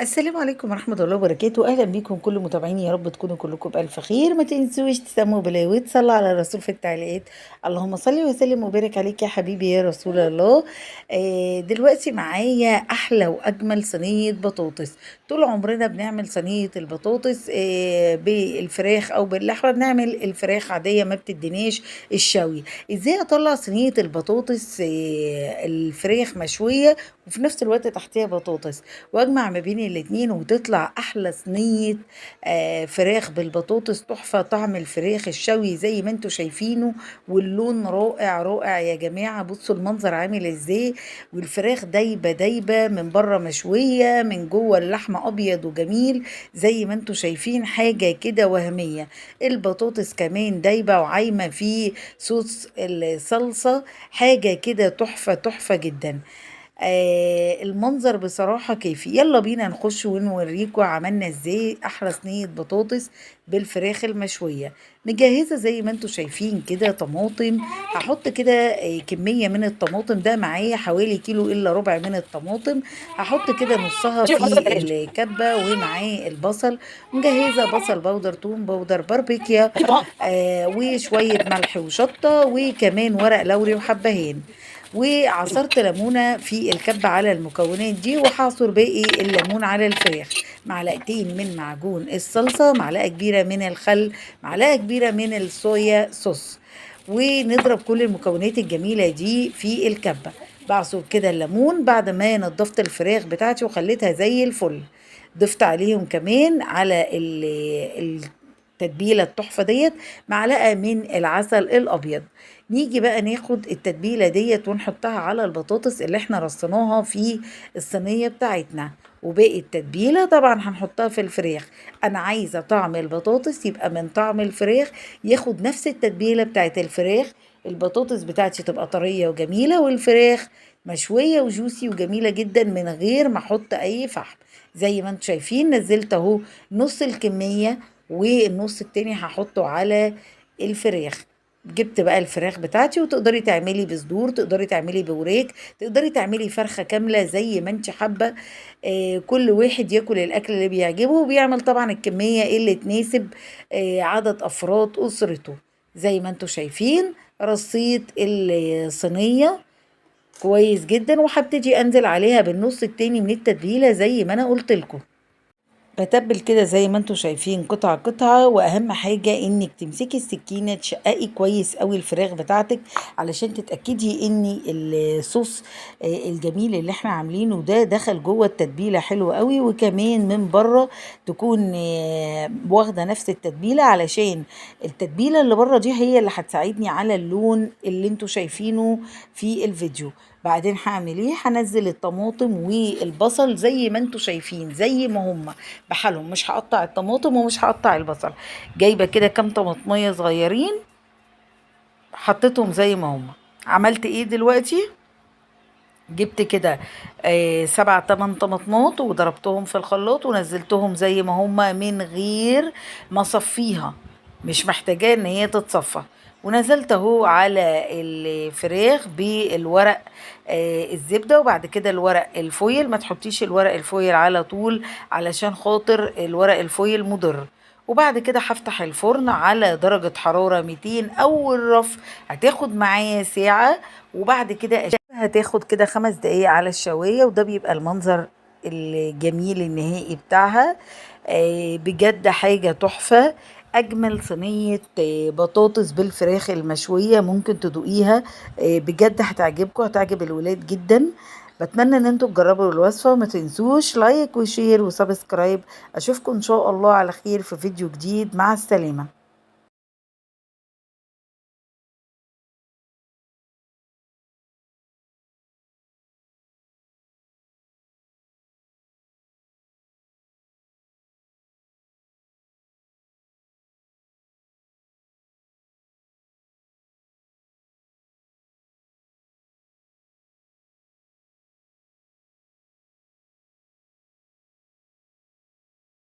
السلام عليكم ورحمة الله وبركاته. أهلا بيكم كل متابعيني، يا رب تكونوا كلكم بألف خير. ما تنسوش تسموا بالله وتصلوا على الرسول في التعليقات. اللهم صل وسلم وبارك عليك يا حبيبي يا رسول الله. دلوقتي معايا أحلى وأجمل صينية بطاطس. طول عمرنا بنعمل صينية البطاطس بالفراخ أو باللحمة، بنعمل الفراخ عادية ما بتديناش الشوي. إزاي أطلع صينية البطاطس الفراخ مشوية وفي نفس الوقت تحتيها بطاطس، واجمع ما بين الاتنين وتطلع احلى صينية فراخ بالبطاطس تحفة. طعم الفراخ الشوي زي ما انتوا شايفينه، واللون رائع رائع يا جماعة. بصوا المنظر عامل ازاي، والفراخ دايبة دايبة من بره، مشوية من جوه، اللحمة ابيض وجميل زي ما انتوا شايفين، حاجة كده وهمية. البطاطس كمان دايبة وعايمة في صوص الصلصة، حاجة كده تحفة تحفة جدا. المنظر بصراحة كيفي. يلا بينا نخش ونوريكم عملنا ازاي احلى صينية بطاطس بالفراخ المشوية. مجهزة زي ما انتوا شايفين كده طماطم. هحط كده كمية من الطماطم، ده معايا حوالي كيلو الا ربع من الطماطم. هحط كده نصها في الكبة، ومعاه البصل. مجهزة بصل بودر، توم بودر، باربيكيا، وشوية ملح وشطة، وكمان ورق لوري وحبهان. وعصرت ليمونة في الكبة على المكونات دي، وهعصر باقي الليمون على الفراخ. معلقتين من معجون الصلصة، معلقة كبيرة من الخل، معلقة كبيرة من الصويا صوص. ونضرب كل المكونات الجميلة دي في الكبة. بعصر كده الليمون بعد ما نضفت الفراخ بتاعتي وخليتها زي الفل. ضفت عليهم كمان على التتبيلة التحفة ديت معلقة من العسل الأبيض. نيجي بقى ناخد التتبيلة ديت ونحطها على البطاطس اللي احنا رصيناها في الصينية بتاعتنا، وباقي التتبيلة طبعا هنحطها في الفراخ. انا عايزة طعم البطاطس يبقى من طعم الفراخ، ياخد نفس التتبيلة بتاعت الفراخ. البطاطس بتاعتي تبقى طرية وجميلة، والفراخ مشوية وجوسي وجميلة جدا من غير ما احط اي فحم. زي ما انتم شايفين نزلت اهو نص الكمية، والنص التاني هحطه على الفراخ. جبت بقى الفراخ بتاعتي، وتقدري تعملي بصدور، تقدري تعملي بوريك، تقدري تعملي فرخة كاملة زي ما انت حابة. كل واحد ياكل الاكل اللي بيعجبه، وبيعمل طبعا الكمية اللي تناسب عدد افراد اسرته. زي ما انتوا شايفين رصيت الصينية كويس جدا، وهبتدي انزل عليها بالنص التاني من التتبيلة زي ما انا قلت لكم. بتبل كده زي ما انتوا شايفين قطعة قطعة. واهم حاجة انك تمسكي السكينة تشققي كويس قوي الفراخ بتاعتك، علشان تتأكدي ان الصوص الجميل اللي احنا عاملينه ده دخل جوه التتبيلة حلو قوي، وكمان من بره تكون واخدة نفس التتبيلة، علشان التتبيلة اللي بره دي هي اللي هتساعدني على اللون اللي انتوا شايفينه في الفيديو. بعدين هعمل ايه، هنزل الطماطم والبصل زي ما انتوا شايفين زي ما هما بحالهم، مش هقطع الطماطم ومش هقطع البصل. جايبه كده كام طماطميه صغيرين حطيتهم زي ما هما. عملت ايه دلوقتي، جبت كده 7 8 طماطمات وضربتهم في الخلاط ونزلتهم زي ما هما من غير ما اصفيها، مش محتاجة ان هي تتصفى. ونزلت اهو على الفراخ بالورق الزبدة، وبعد كده الورق الفويل. ما تحطيش الورق الفويل على طول علشان خاطر الورق الفويل مضر. وبعد كده هفتح الفرن على درجة حرارة 200. أول رف هتاخد معايا ساعة، وبعد كده هتاخد كده 5 دقايق على الشواية، وده بيبقى المنظر الجميل النهائي بتاعها. بجد حاجة تحفة. أجمل صينية بطاطس بالفراخ المشوية ممكن تدوقيها. بجد هتعجبكم، هتعجب الولاد جدا. بتمنى ان انتوا تجربوا الوصفة، وما تنسوش لايك وشير وسبسكرايب. اشوفكم ان شاء الله على خير في فيديو جديد. مع السلامة.